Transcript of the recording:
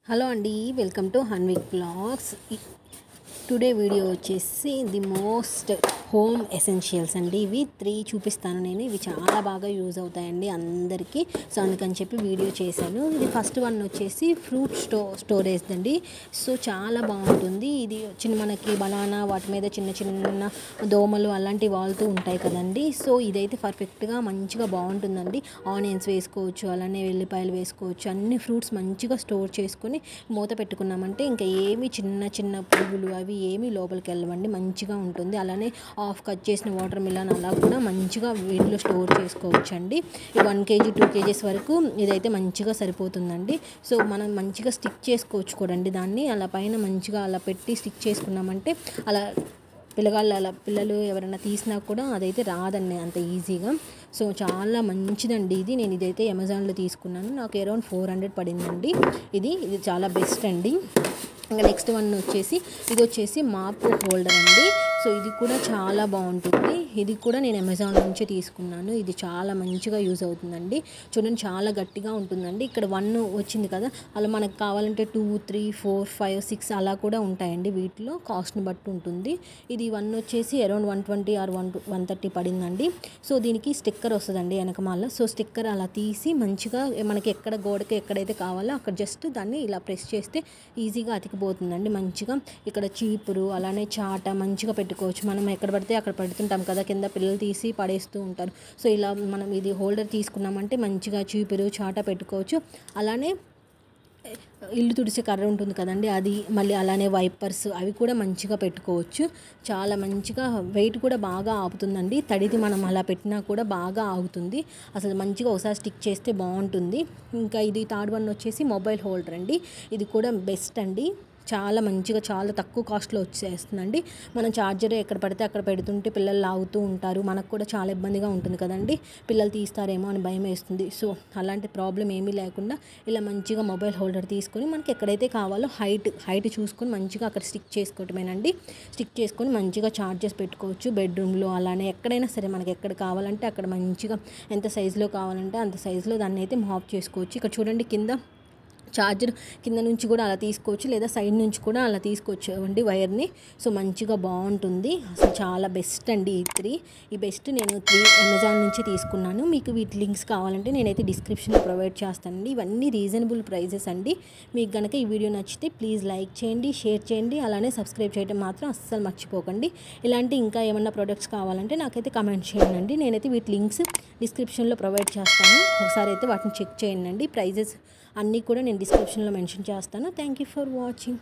Hello అండి, welcome to Hanvik blogs. Today video వచ్చేసి the most home essentials అండి. ఇవి 3 చూపిస్తాను నేను. ఇవి చాలా బాగా యూజ్ అవుతాయండి అందరికీ. సో అందుకని చెప్పి వీడియో చేశాను. ఇది ఫస్ట్ వన్ వచ్చేసి ఫ్రూట్ స్టోరేజ్ అండి. సో చాలా బాగుంటుంది. ఇది మనకి బనానా వాటి మీద చిన్న చిన్న దోమలు అలాంటివి వాళ్తూ ఉంటాయి కదండి. సో ఇదైతే పర్ఫెక్ట్గా మంచిగా బాగుంటుందండి. ఆనియన్స్ వేసుకోవచ్చు, అలానే వెల్లిపాయలు వేసుకోవచ్చు. అన్ని ఫ్రూట్స్ మంచిగా స్టోర్ చేసుకొని మూత పెట్టుకున్నామంటే ఇంకా ఏమి చిన్న పురుగులు అవి ఏమి లోపలికి వెళ్ళవండి. మంచిగా ఉంటుంది. అలానే హాఫ్ కట్ చేసిన వాటర్ మిలన్ అలా కూడా మంచిగా వీటిలో స్టోర్ చేసుకోవచ్చండి. 1 kg 2 kgs వరకు ఇదైతే మంచిగా సరిపోతుందండి. సో మనం మంచిగా స్టిక్ చేసుకోవచ్చు కూడండి. దాన్ని అలా పైన మంచిగా అలా పెట్టి స్టిక్ చేసుకున్నామంటే అలా పిల్లలు ఎవరైనా తీసినా కూడా అదైతే రాదండి అంత ఈజీగా. సో చాలా మంచిదండి ఇది. నేను ఇదైతే అమెజాన్లో తీసుకున్నాను. నాకు అరౌండ్ 400 పడిందండి. ఇది చాలా బెస్ట్ అండి. ఇంకా నెక్స్ట్ వన్ వచ్చేసి ఇది వచ్చేసి మాప్ హోల్డర్ అండి. సో ఇది కూడా చాలా బాగుంటుంది. ఇది కూడా నేను అమెజాన్ నుంచే తీసుకున్నాను. ఇది చాలా మంచిగా యూజ్ అవుతుందండి. చూడండి చాలా గట్టిగా ఉంటుందండి. ఇక్కడ 1 వచ్చింది కదా, అలా మనకు కావాలంటే 2, 3, 4, 5, 6 అలా కూడా ఉంటాయండి. వీటిలో కాస్ట్ని బట్టి ఉంటుంది. ఇది 1 వచ్చేసి అరౌండ్ 120 ఆర్ 130 పడిందండి. సో దీనికి స్టిక్కర్ వస్తుందండి వెనకమాల. సో స్టిక్కర్ అలా తీసి మంచిగా మనకి ఎక్కడ గోడకి ఎక్కడైతే కావాలో అక్కడ జస్ట్ దాన్ని ఇలా ప్రెస్ చేస్తే ఈజీగా అతికిపోతుందండి. మంచిగా ఇక్కడ చీపురు అలానే చాట మంచిగా పెట్టుకోవచ్చు. మనం ఎక్కడ పడితే అక్కడ పెడుతుంటాం కదా, కింద పిల్లలు తీసి పడేస్తూ ఉంటారు. సో ఇలా మనం ఇది హోల్డర్ తీసుకున్నామంటే మంచిగా చీపురు చాట పెట్టుకోవచ్చు. అలానే ఇల్లు తుడిసే కర్ర ఉంటుంది కదండి, అది మళ్ళీ అలానే వైపర్స్ అవి కూడా మంచిగా పెట్టుకోవచ్చు. చాలా మంచిగా వెయిట్ కూడా బాగా ఆపుతుందండి. తడిది మనం అలా పెట్టినా కూడా బాగా ఆగుతుంది. అసలు మంచిగా ఒకసారి స్టిక్ చేస్తే బాగుంటుంది. ఇంకా ఇది థర్డ్ వన్ వచ్చేసి మొబైల్ హోల్డర్ అండి. ఇది కూడా బెస్ట్ అండి. చాలా మంచిగా చాలా తక్కువ కాస్ట్లో వచ్చేస్తుందండి. మనం ఛార్జర్ ఎక్కడ పడితే అక్కడ పెడుతుంటే పిల్లలు లాగుతూ ఉంటారు. మనకు కూడా చాలా ఇబ్బందిగా ఉంటుంది కదండి. పిల్లలు తీస్తారేమో అని భయం వేస్తుంది. సో అలాంటి ప్రాబ్లం ఏమీ లేకుండా ఇలా మంచిగా మొబైల్ హోల్డర్ తీసుకొని మనకి ఎక్కడైతే కావాలో హైట్ చూసుకొని మంచిగా అక్కడ స్టిక్ చేసుకోవటమేనండి. స్టిక్ చేసుకొని మంచిగా ఛార్జర్స్ పెట్టుకోవచ్చు. బెడ్రూమ్లో అలానే ఎక్కడైనా సరే మనకి ఎక్కడ కావాలంటే అక్కడ మంచిగా ఎంత సైజులో కావాలంటే అంత సైజులో దాన్ని అయితే మాప్ చేసుకోవచ్చు. ఇక్కడ చూడండి కింద ఛార్జర్ కింద నుంచి కూడా అలా తీసుకోవచ్చు, లేదా సైడ్ నుంచి కూడా అలా తీసుకోవచ్చు అండి వైర్ని. సో మంచిగా బాగుంటుంది. అసలు చాలా బెస్ట్ అండి ఈ బెస్ట్ నేను 3 అమెజాన్ నుంచి తీసుకున్నాను. మీకు వీటి లింక్స్ కావాలంటే నేనైతే డిస్క్రిప్షన్లో ప్రొవైడ్ చేస్తానండి. ఇవన్నీ రీజనబుల్ ప్రైజెస్ అండి. మీకు కనుక ఈ వీడియో నచ్చితే ప్లీజ్ లైక్ చేయండి, షేర్ చేయండి, అలానే సబ్స్క్రైబ్ చేయడం మాత్రం అస్సలు మర్చిపోకండి. ఇలాంటి ఇంకా ఏమన్నా ప్రోడక్ట్స్ కావాలంటే నాకైతే కమెంట్ చేయండి. నేనైతే వీటి లింక్స్ డిస్క్రిప్షన్లో ప్రొవైడ్ చేస్తాను. ఒకసారి అయితే వాటిని చెక్ చేయండి. ప్రైజెస్ అన్నీ కూడా నేను డిస్క్రిప్షన్లో మెన్షన్ చేస్తాను. Thank you for watching.